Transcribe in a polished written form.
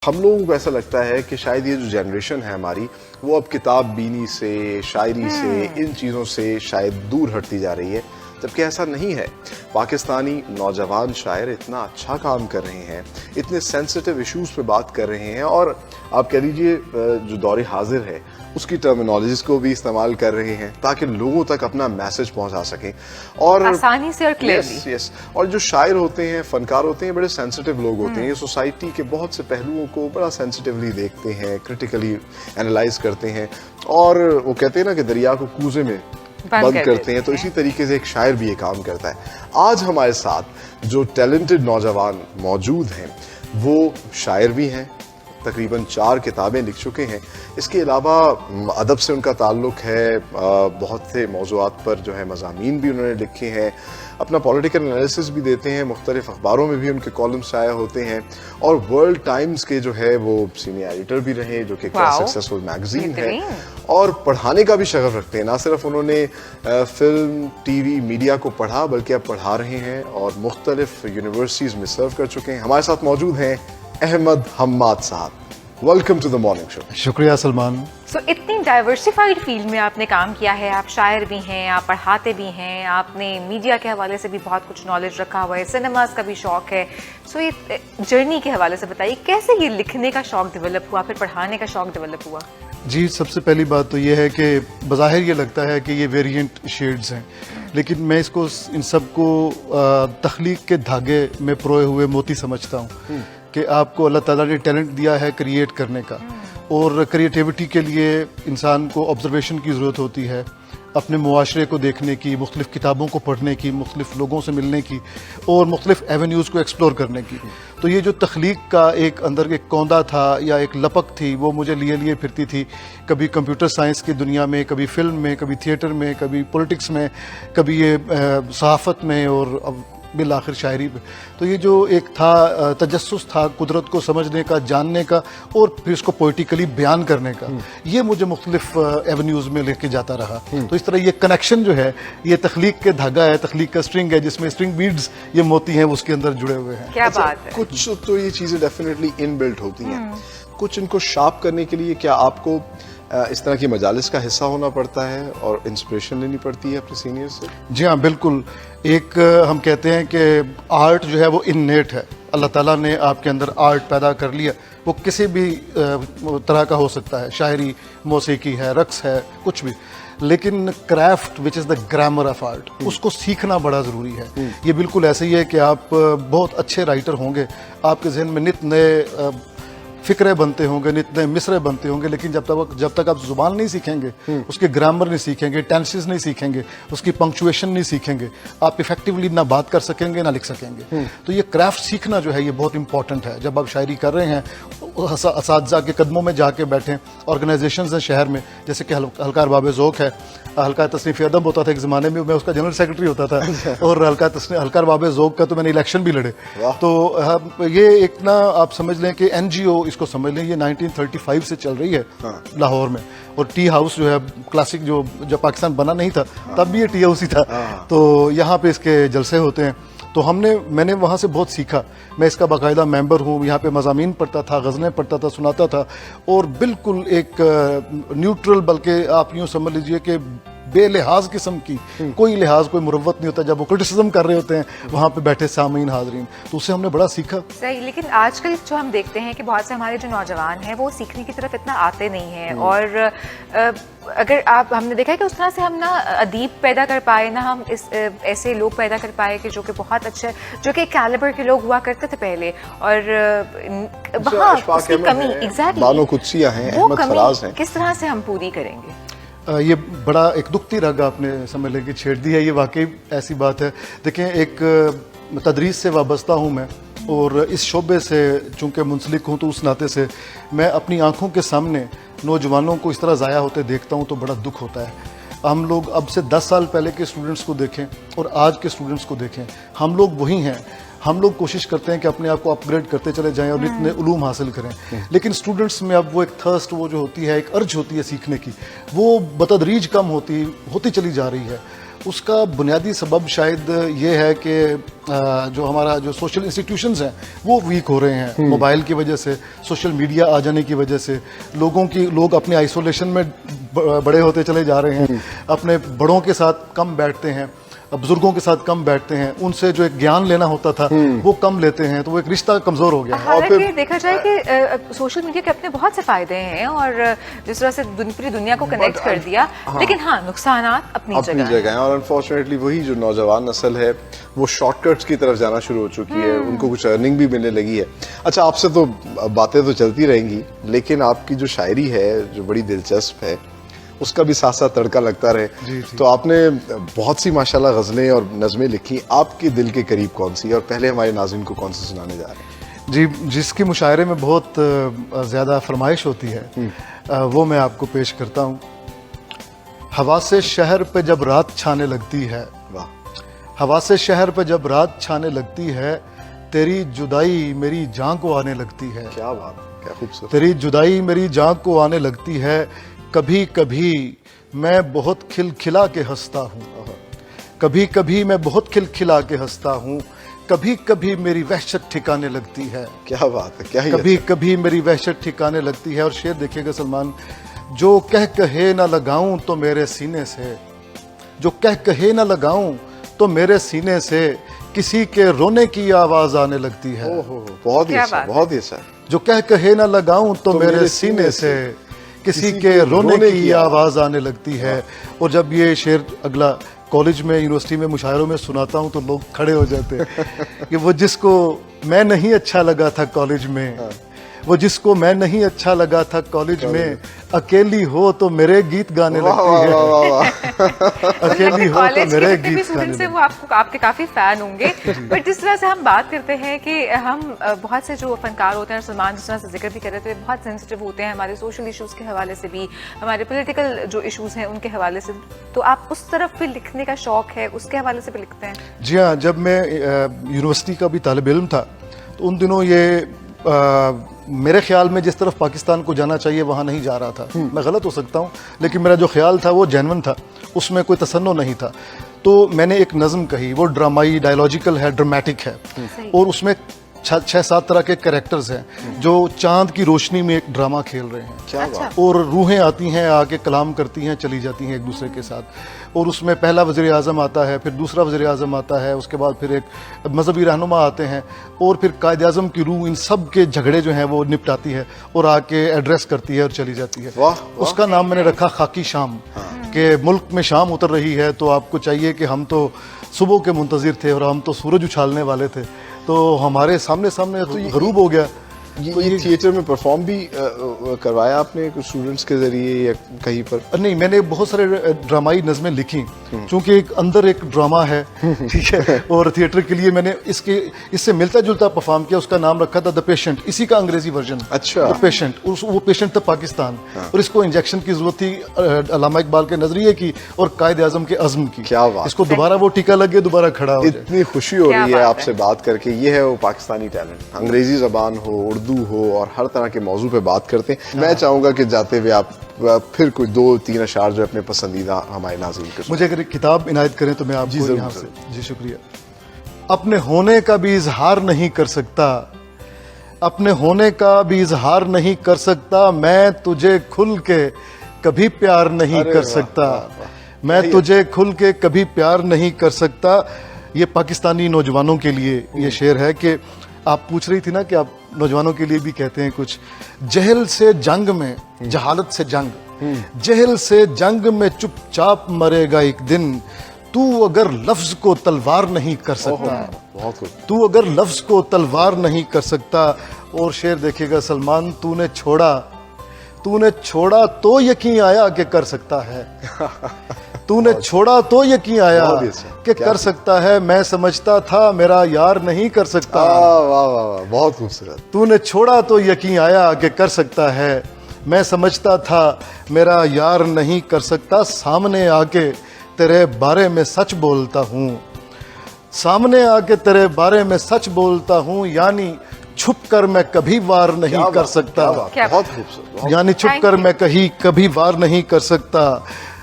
ہم لوگوں کو ایسا لگتا ہے کہ شاید یہ جو جنریشن ہے ہماری وہ اب کتاب بینی سے، شاعری سے، ان چیزوں سے شاید دور ہٹتی جا رہی ہے، جبکہ ایسا نہیں ہے۔ پاکستانی نوجوان شاعر اتنا اچھا کام کر رہے ہیں، اتنے سینسٹیو ایشوز پہ بات کر رہے ہیں، اور آپ کہہ لیجیے جو دور حاضر ہے اس کی ٹرمینالوجیز کو بھی استعمال کر رہے ہیں تاکہ لوگوں تک اپنا میسج پہنچا سکیں، اور آسانی سے اور کلیئرلی۔ اور جو شاعر ہوتے ہیں، فنکار ہوتے ہیں، بڑے سینسٹیو لوگ ہوتے ہیں، یہ سوسائٹی کے بہت سے پہلوؤں کو بڑا سینسٹیولی دیکھتے ہیں، کرٹیکلی اینالائز کرتے ہیں، اور وہ کہتے ہیں نا کہ دریا کو کوزے میں بند کرتے ہیں، تو اسی طریقے سے ایک شاعر بھی یہ کام کرتا ہے۔ آج ہمارے ساتھ جو ٹیلنٹڈ نوجوان موجود ہیں وہ شاعر بھی ہیں، تقریباً 4 کتابیں لکھ چکے ہیں، اس کے علاوہ ادب سے ان کا تعلق ہے، بہت سے موضوعات پر جو ہے مضامین بھی انہوں نے لکھے ہیں، اپنا پولیٹیکل انالیسس بھی دیتے ہیں، مختلف اخباروں میں بھی ان کے کالمز شائع ہوتے ہیں، اور ورلڈ ٹائمز کے جو ہے وہ سینئر ایڈیٹر بھی رہے، جو کہ سکسیسفل میگزین ہے، اور پڑھانے کا بھی شغف رکھتے ہیں۔ نہ صرف انہوں نے فلم، ٹی وی، میڈیا کو پڑھا بلکہ اب پڑھا رہے ہیں اور مختلف یونیورسٹیز میں سرو کر چکے ہیں۔ ہمارے ساتھ موجود ہیں احمد حماد صاحب، welcome to the morning show. شکریہ سلمان۔ اتنی ڈائیورسیفائڈ فیلڈ میں آپ نے کام کیا ہے، آپ شاعر بھی ہیں، آپ پڑھاتے بھی ہیں، آپ نے میڈیا کے حوالے سے بھی بہت کچھ نالج رکھا ہوا ہے، سنیماز کا بھی شوق ہے۔ یہ جرنی کے حوالے سے بتائیے کیسے یہ لکھنے کا شوق ڈیولپ ہوا، پھر پڑھانے کا شوق ڈیولپ ہوا؟ جی، سب سے پہلی بات تو یہ ہے کہ بظاہر یہ لگتا ہے کہ یہ ویریئنٹ شیڈز ہیں، لیکن میں اس کو ان سب کو تخلیق کے دھاگے میں پروئے ہوئے موتی سمجھتا ہوں کہ آپ کو اللہ تعالیٰ نے ٹیلنٹ دیا ہے کریٹ کرنے کا، اور کریٹیوٹی کے لیے انسان کو آبزرویشن کی ضرورت ہوتی ہے، اپنے معاشرے کو دیکھنے کی، مختلف کتابوں کو پڑھنے کی، مختلف لوگوں سے ملنے کی، اور مختلف ایونیوز کو ایکسپلور کرنے کی۔ تو یہ جو تخلیق کا ایک اندر ایک کوندا تھا یا ایک لپک تھی، وہ مجھے لیے پھرتی تھی، کبھی کمپیوٹر سائنس کی دنیا میں، کبھی فلم میں، کبھی تھیٹر میں، کبھی پولیٹکس میں، کبھی یہ صحافت میں، اور اب بالآخر شاعری پہ۔ تو یہ جو ایک تھا تجسس تھا قدرت کو سمجھنے کا، جاننے کا، اور پھر اس کو پوئٹیکلی بیان کرنے کا، یہ مجھے مختلف ایونیوز میں لے کے جاتا رہا۔ تو اس طرح یہ کنیکشن جو ہے یہ تخلیق کے دھاگا ہے، تخلیق کا سٹرنگ ہے، جس میں سٹرنگ بیڈز یہ موتی ہیں وہ اس کے اندر جڑے ہوئے ہیں۔ کیا بات ہے۔ کچھ تو یہ چیزیں ڈیفینیٹلی ان بلٹ ہوتی ہیں، کچھ ان کو شارپ کرنے کے لیے کیا آپ کو اس طرح کی مجالس کا حصہ ہونا پڑتا ہے اور انسپریشن لینی پڑتی ہے اپنے سینئر سے؟ جی ہاں، بالکل۔ ایک ہم کہتے ہیں کہ آرٹ جو ہے وہ انیٹ ہے، اللہ تعالیٰ نے آپ کے اندر آرٹ پیدا کر لیا، وہ کسی بھی طرح کا ہو سکتا ہے، شاعری، موسیقی ہے، رقص ہے، کچھ بھی، لیکن craft which is the grammar of art, اس کو سیکھنا بڑا ضروری ہے۔ یہ بالکل ایسے ہی ہے کہ آپ بہت اچھے رائٹر ہوں گے، آپ کے ذہن میں نت نئے فکرے بنتے ہوں گے، نت نئے مصرے بنتے ہوں گے، لیکن جب تک آپ زبان نہیں سیکھیں گے، اس کے گرامر نہیں سیکھیں گے، ٹینسز نہیں سیکھیں گے، اس کی پنکچویشن نہیں سیکھیں گے، آپ ایفیکٹولی نہ بات کر سکیں گے نہ لکھ سکیں گے۔ تو یہ کرافٹ سیکھنا جو ہے یہ بہت امپورٹنٹ ہے۔ جب آپ شاعری کر رہے ہیں، اساتذہ کے قدموں میں جا کے بیٹھیں، آرگنائزیشنز ہیں شہر میں، جیسے کہ حلقہ ارباب ذوق ہے، حلقہ تصنیف ادب ہوتا تھا ایک زمانے میں، میں اس کا جنرل سیکرٹری ہوتا تھا، اور حلقہ ارباب ذوق کا تو میں نے الیکشن بھی لڑے۔ تو یہ ایک نا آپ سمجھ لیں کہ این جی او اس کو سمجھ لیں، یہ 1935 سے چل رہی ہے لاہور میں، اور ٹی ہاؤس جو ہے کلاسک، جو جب پاکستان بنا نہیں تھا تب بھی یہ ٹی ہاؤس ہی تھا، تو یہاں پہ اس کے جلسے ہوتے ہیں۔ تو میں نے وہاں سے بہت سیکھا، میں اس کا باقاعدہ ممبر ہوں، یہاں پہ مضامین پڑھتا تھا، غزلیں پڑھتا تھا، سناتا تھا، اور بالکل ایک نیوٹرل، بلکہ آپ یوں سمجھ لیجئے کہ بے لحاظ قسم کی، کوئی لحاظ، کوئی مروت نہیں ہوتا جب وہ کرٹیسزم کر رہے ہوتے ہیں وہاں پہ بیٹھے سامعین، حاضرین، تو اس سے ہم نے بڑا سیکھا۔ صحیح، لیکن آج کل جو ہم دیکھتے ہیں کہ بہت سے ہمارے جو نوجوان ہیں وہ سیکھنے کی طرف اتنا آتے نہیں ہیں، اور اگر ہم نے دیکھا ہے کہ اس طرح سے ہم نہ ادیب پیدا کر پائے، نہ ہم ایسے لوگ پیدا کر پائے کہ جو کہ بہت اچھے، جو کہ کیلیبر کے لوگ ہوا کرتے تھے پہلے، اور وہاں اس کی کمی، ایگزیکٹلی وہ کمی کس طرح سے ہم پوری کریں گے؟ یہ بڑا ایک دکھتی رگ آپ نے سمجھ لیں کہ چھیڑ دی ہے، یہ واقعی ایسی بات ہے۔ دیکھیں، ایک تدریس سے وابستہ ہوں میں، اور اس شعبے سے چونکہ منسلک ہوں، تو اس ناطے سے میں اپنی آنکھوں کے سامنے نوجوانوں کو اس طرح ضائع ہوتے دیکھتا ہوں تو بڑا دکھ ہوتا ہے۔ ہم لوگ اب سے 10 سال پہلے کے اسٹوڈنٹس کو دیکھیں اور آج کے اسٹوڈنٹس کو دیکھیں، ہم لوگ وہی ہیں، ہم لوگ کوشش کرتے ہیں کہ اپنے آپ کو اپ گریڈ کرتے چلے جائیں اور اتنے علوم حاصل کریں، لیکن اسٹوڈنٹس میں اب وہ ایک تھرسٹ، وہ جو ہوتی ہے، ایک ارج ہوتی ہے سیکھنے کی، وہ بتدریج کم ہوتی چلی جا رہی ہے، اس کا بنیادی سبب شاید یہ ہے کہ جو ہمارا جو سوشل انسٹیٹیوشنز ہیں وہ ویک ہو رہے ہیں موبائل کی وجہ سے, سوشل میڈیا آ جانے کی وجہ سے. لوگ اپنے آئسولیشن میں بڑے ہوتے چلے جا رہے ہیں, اپنے بڑوں کے ساتھ کم بیٹھتے ہیں, بزرگوں کے ساتھ کم بیٹھتے ہیں, ان سے جو ایک گیان لینا ہوتا تھا وہ کم لیتے ہیں, تو وہ ایک رشتہ کمزور ہو گیا. حالانکہ دیکھا جائے کہ سوشل میڈیا کے اپنے بہت سے فائدے ہیں اور جس طرح سے پوری دنیا کو کنیکٹ کر دیا, لیکن ہاں نقصانات اپنی جگہ ہیں. اور انفارچونیٹلی وہی جو نوجوان نسل ہے وہ شارٹ کٹس کی طرف جانا شروع ہو چکی ہے, ان کو کچھ ارننگ بھی ملنے لگی ہے. اچھا, آپ سے تو باتیں تو چلتی رہیں گی, لیکن آپ کی جو شاعری ہے جو بڑی دلچسپ ہے, اس کا بھی ساتھ ساتھ تڑکا لگتا رہے. تو آپ نے بہت سی ماشاءاللہ غزلیں اور نظمیں لکھی, آپ کے دل کے قریب کون سی, اور پہلے ہمارے ناظرین کو کون سی سنانے جا رہے ہیں؟ جی, جس کی مشاعرے میں بہت زیادہ فرمائش ہوتی ہے وہ میں آپ کو پیش کرتا ہوں. ہوا سے شہر پہ جب رات چھانے لگتی ہے, ہوا سے شہر پہ جب رات چھانے لگتی ہے, تیری جدائی میری جان کو آنے لگتی ہے. کیا بات, کیا خوبصورت. تیری جدائی میری جان کو آنے لگتی ہے, کبھی کبھی میں بہت کھلکھلا کے ہنستا ہوں, کبھی کبھی میں بہت کھلکھلا کے ہنستا ہوں, کبھی کبھی میری وحشت ٹھکانے لگتی ہے. کیا بات ہے, کیا کبھی کبھی میری وحشت ٹھکانے لگتی ہے. اور شعر دیکھیے گا سلمان, جو کہے نہ لگاؤں تو میرے سینے سے, جو کہے نہ لگاؤں تو میرے سینے سے کسی کے رونے کی آواز آنے لگتی ہے. بہت ہی اچھا, بہت ہی اچھا. جو کہے نہ لگاؤں تو میرے سینے سے کسی کے رونے کی آواز آنے لگتی ہے. اور جب یہ شعر اگلا کالج میں, یونیورسٹی میں مشاعروں میں سناتا ہوں تو لوگ کھڑے ہو جاتے ہیں کہ وہ جس کو میں نہیں اچھا لگا تھا کالج میں, وہ جس کو میں نہیں اچھا لگا تھا کالج میں, اکیلی ہو تو میرے گیت گانے لگتی ہے. اکیلی ہو تو میرے گیت گانے لگتی ہے. وہ آپ کے کافی فین ہوں گے. بٹ جس طرح سے ہم بات کرتے ہیں کہ ہم بہت سے جو فنکار ہوتے ہیں, سلمان جس طرح سے ذکر بھی کر رہے تھے, بہت سینسٹیو ہوتے ہیں ہمارے سوشل ایشوز کے حوالے سے بھی, ہمارے پولیٹیکل جو ایشوز ہیں ان کے حوالے سے, تو آپ اس طرف بھی لکھنے کا شوق ہے, اس کے حوالے سے بھی لکھتے ہیں؟ جی ہاں, جب میں یونیورسٹی کا بھی طالب علم تھا تو ان دنوں یہ میرے خیال میں جس طرف پاکستان کو جانا چاہیے وہاں نہیں جا رہا تھا. میں غلط ہو سکتا ہوں, لیکن میرا جو خیال تھا وہ جینون تھا, اس میں کوئی تصنع نہیں تھا. تو میں نے ایک نظم کہی, وہ ڈرامائی ڈائیلوجیکل ہے, ڈرامیٹک ہے, اور اس میں 6-7 طرح کے کریکٹرز ہیں جو چاند کی روشنی میں ایک ڈرامہ کھیل رہے ہیں, اور روحیں آتی ہیں, آ کے کلام کرتی ہیں, چلی جاتی ہیں ایک دوسرے کے ساتھ. اور اس میں پہلا وزیر اعظم آتا ہے, پھر دوسرا وزیر اعظم آتا ہے, اس کے بعد پھر ایک مذہبی رہنما آتے ہیں, اور پھر قائد اعظم کی روح ان سب کے جھگڑے جو ہیں وہ نپٹاتی ہے اور آ کے ایڈریس کرتی ہے اور چلی جاتی ہے. اس کا نام میں نے رکھا خاکی شام, کہ ملک میں شام اتر رہی ہے تو آپ کو چاہیے کہ ہم تو صبح کے منتظر تھے اور ہم تو سورج اچھالنے والے تھے, تو ہمارے سامنے تو یہ غروب ہو گیا. یہ تھیٹر میں پرفارم بھی کروایا آپ نے کچھ اسٹوڈنٹس کے ذریعے یا کہیں پر؟ نہیں, میں نے بہت سارے ڈرامائی نظمیں لکھی, چونکہ ایک اندر ایک ڈرامہ ہے, ٹھیک ہے, اور تھیٹر کے لیے میں نے اس سے ملتا جلتا پرفارم کیا. اس کا نام رکھا تھا دا پیشنٹ, اسی کا انگریزی ورژن. اچھا, دا پیشنٹ. وہ پیشنٹ تھا پاکستان, اور اس کو انجیکشن کی ضرورت تھی علامہ اقبال کے نظریے کی اور قائد اعظم کے عزم کی. کیا بات, اس کو دوبارہ وہ ٹیکا لگے, دوبارہ کھڑا ہو جائے. اتنی خوشی ہو رہی ہے آپ سے بات کر کے. یہ ہے وہ پاکستانی ٹیلنٹ, انگریزی زبان ہو, اردو ہو, اور ہر طرح کے موضوع پہ بات کرتے ہیں. میں چاہوں گا کہ جاتے ہوئے آپ پھر کوئی 2-3 اشعار جو اپنے پسندیدہ ہمارے ناظرین کو مجھے اگر ایک کتاب عنایت کریں تو میں آپ کو یہاں سے. جی شکریہ. اپنے ہونے کا بھی اظہار نہیں کر سکتا, اپنے ہونے کا بھی اظہار نہیں کر سکتا, میں تجھے کھل کے کبھی پیار نہیں کر سکتا, میں تجھے کھل کے کبھی پیار نہیں کر سکتا. یہ پاکستانی نوجوانوں کے لیے یہ شعر ہے کہ آپ پوچھ رہی تھی نا کہ آپ نوجوانوں کے لیے بھی کہتے ہیں کچھ. جہل سے جنگ میں, جہالت سے جنگ, جہل سے جنگ میں چپ چاپ مرے گا ایک دن, تو اگر لفظ کو تلوار نہیں کر سکتا, تو اگر لفظ کو تلوار نہیں کر سکتا. اور شعر دیکھے گا سلمان, تو نے چھوڑا تو یقین آیا کہ کر سکتا ہے, تو نے چھوڑا تو یقین آیا کہ کر سکتا ہے, میں سمجھتا تھا میرا یار نہیں کر سکتا. بہت خوبصورت. تو نے چھوڑا تو یقین آیا کہ کر سکتا ہے, میں سمجھتا تھا میرا یار نہیں کر سکتا. سامنے آ کے تیرے بارے میں سچ بولتا ہوں, سامنے آ کے تیرے بارے میں سچ بولتا ہوں, یعنی چھپ کر میں کبھی وار نہیں کر سکتا, بہت خوبصورت. یعنی چھپ کر میں کبھی وار نہیں کر سکتا.